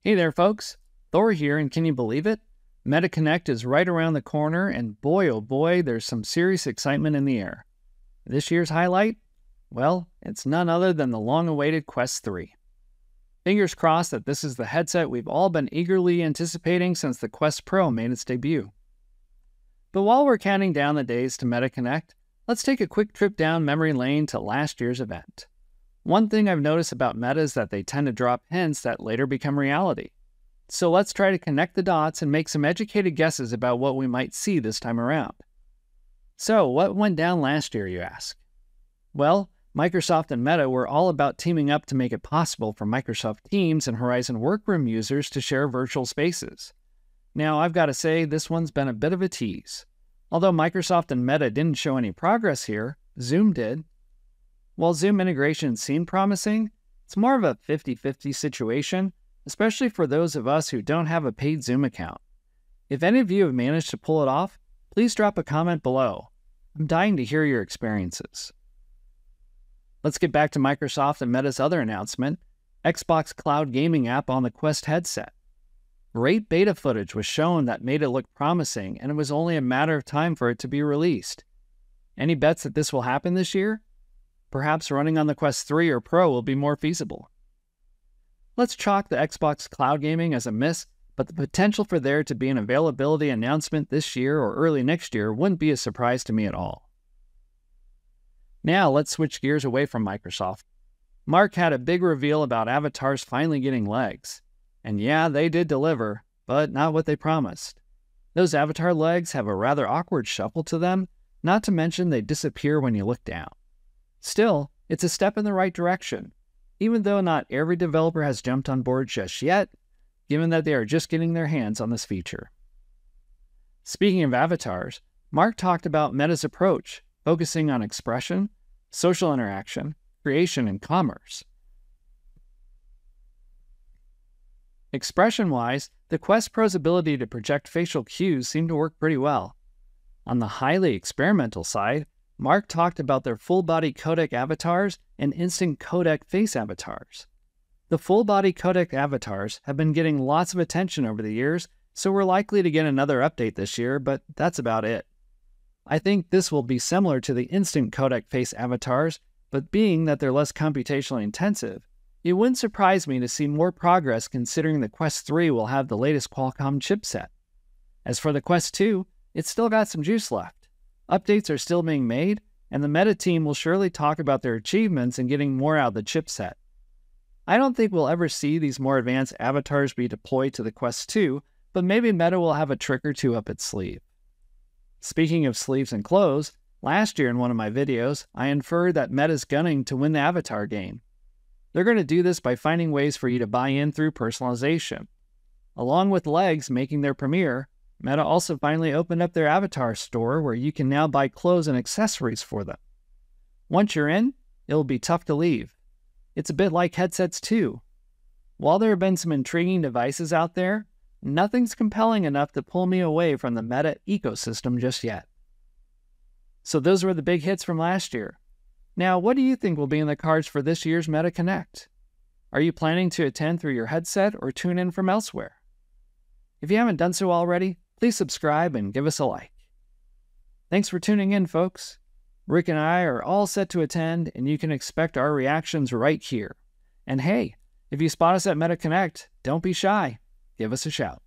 Hey there, folks. Thor here, and can you believe it? MetaConnect is right around the corner, and boy, oh boy, there's some serious excitement in the air. This year's highlight? Well, it's none other than the long-awaited Quest 3. Fingers crossed that this is the headset we've all been eagerly anticipating since the Quest Pro made its debut. But while we're counting down the days to MetaConnect, let's take a quick trip down memory lane to last year's event. One thing I've noticed about Meta is that they tend to drop hints that later become reality. So let's try to connect the dots and make some educated guesses about what we might see this time around. So what went down last year, you ask? Well, Microsoft and Meta were all about teaming up to make it possible for Microsoft Teams and Horizon Workroom users to share virtual spaces. Now, I've got to say, this one's been a bit of a tease. Although Microsoft and Meta didn't show any progress here, Zoom did. While Zoom integration seemed promising, it's more of a 50-50 situation, especially for those of us who don't have a paid Zoom account. If any of you have managed to pull it off, please drop a comment below. I'm dying to hear your experiences. Let's get back to Microsoft and Meta's other announcement, Xbox Cloud Gaming app on the Quest headset. Great beta footage was shown that made it look promising, and it was only a matter of time for it to be released. Any bets that this will happen this year? Perhaps running on the Quest 3 or Pro will be more feasible. Let's chalk the Xbox Cloud Gaming as a miss, but the potential for there to be an availability announcement this year or early next year wouldn't be a surprise to me at all. Now let's switch gears away from Microsoft. Mark had a big reveal about avatars finally getting legs. And yeah, they did deliver, but not what they promised. Those avatar legs have a rather awkward shuffle to them, not to mention they disappear when you look down. Still, it's a step in the right direction, even though not every developer has jumped on board just yet, given that they are just getting their hands on this feature. Speaking of avatars, Mark talked about Meta's approach, focusing on expression, social interaction, creation, and commerce. Expression-wise, the Quest Pro's ability to project facial cues seemed to work pretty well. On the highly experimental side, Mark talked about their full-body codec avatars and instant codec face avatars. The full-body codec avatars have been getting lots of attention over the years, so we're likely to get another update this year, but that's about it. I think this will be similar to the instant codec face avatars, but being that they're less computationally intensive, it wouldn't surprise me to see more progress considering the Quest 3 will have the latest Qualcomm chipset. As for the Quest 2, it's still got some juice left. Updates are still being made, and the Meta team will surely talk about their achievements in getting more out of the chipset. I don't think we'll ever see these more advanced avatars be deployed to the Quest 2, but maybe Meta will have a trick or two up its sleeve. Speaking of sleeves and clothes, last year in one of my videos, I inferred that Meta's gunning to win the avatar game. They're going to do this by finding ways for you to buy in through personalization. Along with legs making their premiere, Meta also finally opened up their avatar store where you can now buy clothes and accessories for them. Once you're in, it'll be tough to leave. It's a bit like headsets too. While there have been some intriguing devices out there, nothing's compelling enough to pull me away from the Meta ecosystem just yet. So those were the big hits from last year. Now, what do you think will be in the cards for this year's MetaConnect? Are you planning to attend through your headset or tune in from elsewhere? If you haven't done so already, please subscribe and give us a like. Thanks for tuning in, folks. Rick and I are all set to attend, and you can expect our reactions right here. And hey, if you spot us at MetaConnect, don't be shy. Give us a shout.